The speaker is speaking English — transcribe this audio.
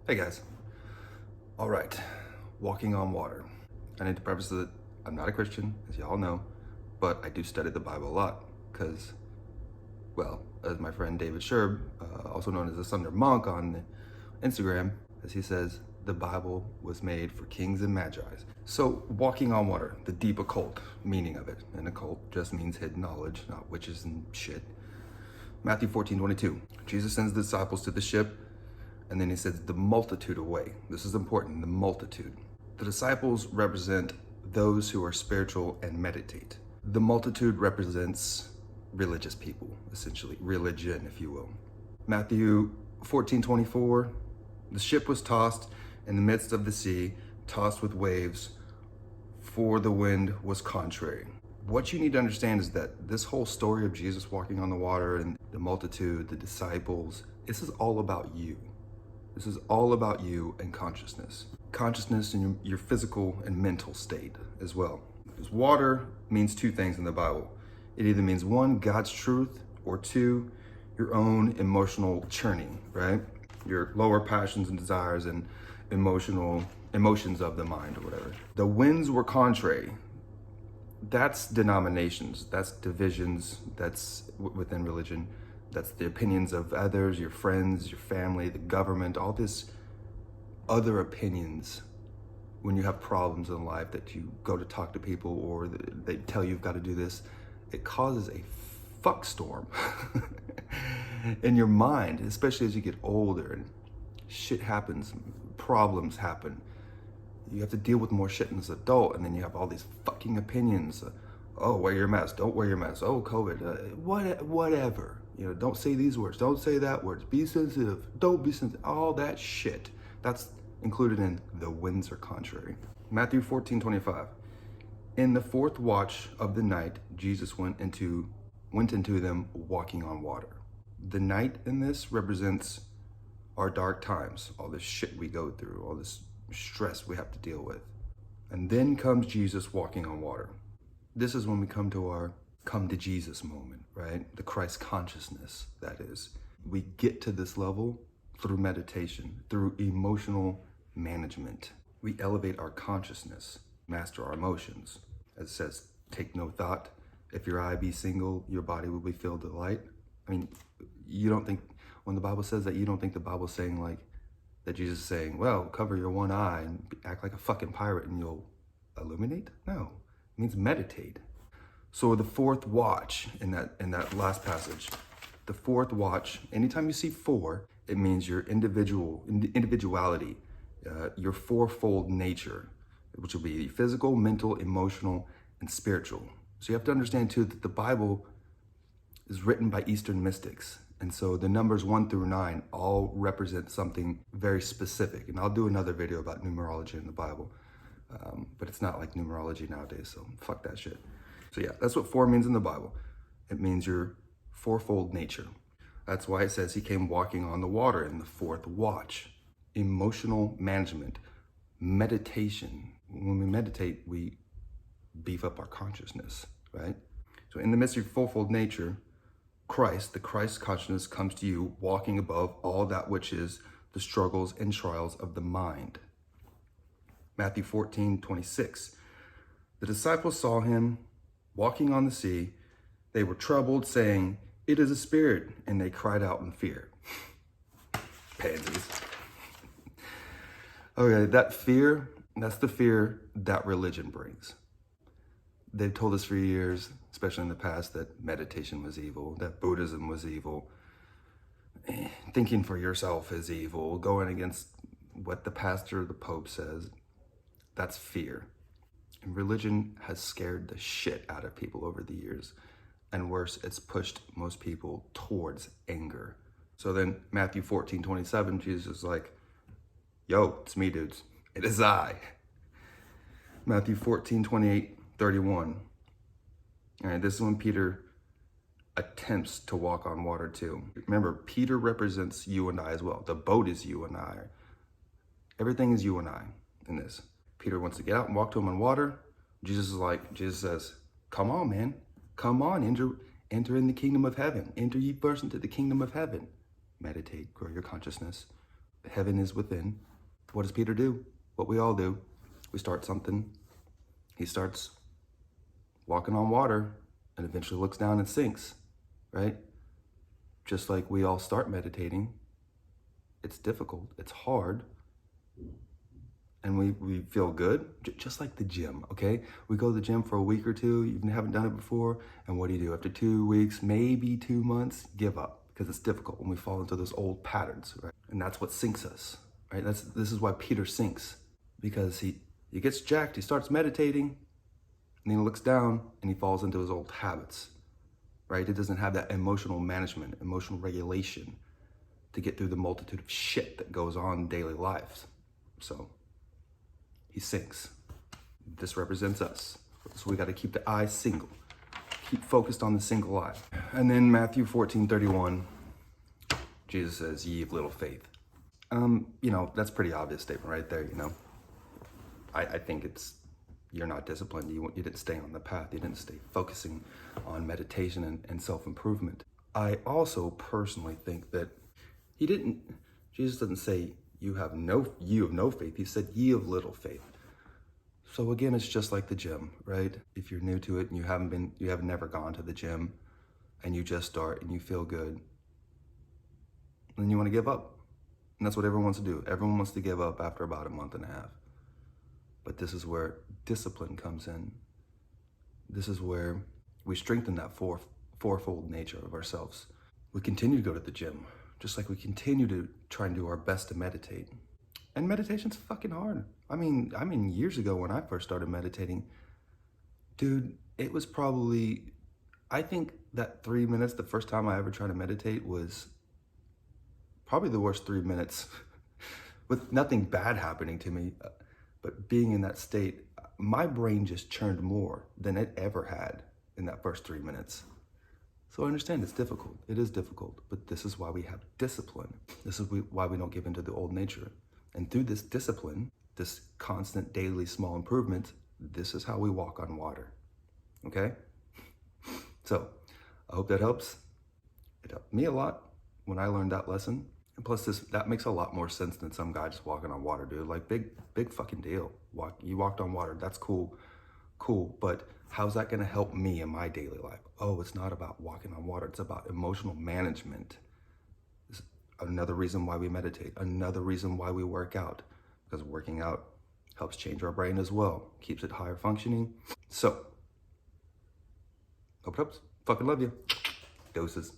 Hey guys. All right, walking on water. I need to preface that I'm not a Christian, as y'all know, but I do study the Bible a lot because, well, as my friend David Sherb, also known as the Thunder Monk on Instagram, as he says, the Bible was made for kings and magi's. So, walking on water, the deep occult meaning of it. And occult just means hidden knowledge, not witches and shit. Matthew 14:22. Jesus sends the disciples to the ship, and then he says the multitude away. This is important, the multitude. The disciples represent those who are spiritual and meditate. The multitude represents religious people, essentially, religion, if you will. Matthew 14:24, the ship was tossed in the midst of the sea, tossed with waves, for the wind was contrary. What you need to understand is that this whole story of Jesus walking on the water and the multitude, the disciples, this is all about you. This is all about you and consciousness. Consciousness and your physical and mental state as well. Because water means two things in the Bible. It either means one, God's truth, or two, your own emotional churning, right? Your lower passions and desires and emotions of the mind or whatever. The winds were contrary. That's denominations, that's divisions, that's within religion. That's the opinions of others, your friends, your family, the government, all this other opinions when you have problems in life that you go to talk to people or they tell you you've got to do this. It causes a fuck storm in your mind, especially as you get older and shit happens, problems happen. You have to deal with more shit as an adult, and then you have all these fucking opinions. Oh, wear your mask, don't wear your mask. Oh, COVID, whatever. You know, don't say these words, don't say that words, be sensitive, don't be sensitive, all that shit. That's included in the winds are contrary. Matthew 14:25. In the fourth watch of the night, Jesus went into them walking on water. The night in this represents our dark times, all this shit we go through, all this stress we have to deal with. And then comes Jesus walking on water. This is when we come to our come to Jesus moment, right? The Christ consciousness, that is. We get to this level through meditation, through emotional management. We elevate our consciousness, master our emotions. As it says, take no thought. If your eye be single, your body will be filled with light. I mean, you don't think, when the Bible says that, you don't think the Bible's saying like, that Jesus is saying, well, cover your one eye and act like a fucking pirate and you'll illuminate? No, it means meditate. So the fourth watch in that last passage, the fourth watch, anytime you see four, it means your individuality, your fourfold nature, which will be physical, mental, emotional, and spiritual. So you have to understand too that the Bible is written by Eastern mystics. And so the numbers 1 through 9 all represent something very specific. And I'll do another video about numerology in the Bible. But it's not like numerology nowadays, so fuck that shit. So yeah, that's what 4 means in the Bible. It means your fourfold nature. That's why it says he came walking on the water in the fourth watch. Emotional management, meditation. When we meditate, we beef up our consciousness, right? So in the midst of your fourfold nature, Christ, the Christ consciousness comes to you walking above all that which is the struggles and trials of the mind. Matthew 14:26. The disciples saw him walking on the sea. They were troubled, saying, "It is a spirit," and they cried out in fear. Pansies. Okay, that fear, that's the fear that religion brings. They've told us for years, especially in the past, that meditation was evil, that Buddhism was evil, thinking for yourself is evil, going against what the pastor or the Pope says. That's fear. And religion has scared the shit out of people over the years. And worse, it's pushed most people towards anger. So then Matthew 14:27, Jesus is like, yo, it's me, dudes. It is I. Matthew 14:28-31. All right, this is when Peter attempts to walk on water too. Remember, Peter represents you and I as well. The boat is you and I. Everything is you and I in this. Peter wants to get out and walk to him on water. Jesus says, come on, man. Come on, enter in the kingdom of heaven. Enter ye first into the kingdom of heaven. Meditate, grow your consciousness. Heaven is within. What does Peter do? What we all do. We start something. He starts walking on water and eventually looks down and sinks, right? Just like we all start meditating. It's difficult. It's hard. And we feel good, just like the gym, okay? We go to the gym for a week or two, you haven't done it before, and what do? After 2 weeks, maybe 2 months, give up, because it's difficult when we fall into those old patterns, right? And that's what sinks us, right? This is why Peter sinks, because he gets jacked, he starts meditating, and then he looks down, and he falls into his old habits, right? He doesn't have that emotional management, emotional regulation to get through the multitude of shit that goes on in daily lives. So he sinks. This represents us. So we got to keep the eye single. Keep focused on the single eye. And then Matthew 14:31, Jesus says, ye of little faith. That's a pretty obvious statement right there, I think it's, you're not disciplined. You didn't stay on the path. You didn't stay focusing on meditation and self-improvement. I also personally think that Jesus doesn't say you have no faith. He said ye of little faith. So again, it's just like the gym, right? If you're new to it and you have never gone to the gym and you just start and you feel good, then you want to give up. And that's what everyone wants to do. Everyone wants to give up after about a month and a half. But this is where discipline comes in. This is where we strengthen that fourfold nature of ourselves. We continue to go to the gym, just like we continue to try and do our best to meditate. And meditation's fucking hard. I mean, years ago when I first started meditating, dude, it was probably, I think that 3 minutes, the first time I ever tried to meditate, was probably the worst 3 minutes with nothing bad happening to me. But being in that state, my brain just churned more than it ever had in that first 3 minutes. So I understand it's difficult. It is difficult, but this is why we have discipline. This is why we don't give into the old nature. And through this discipline, this constant daily small improvement, this is how we walk on water, okay? So I hope that helps. It helped me a lot when I learned that lesson. And plus that makes a lot more sense than some guy just walking on water, dude. Like big fucking deal. You walked on water, that's cool, but how's that gonna help me in my daily life? Oh, it's not about walking on water, it's about emotional management. It's another reason why we meditate, another reason why we work out, because working out helps change our brain as well, keeps it higher functioning. So, hope it helps. Fucking love you. Doses.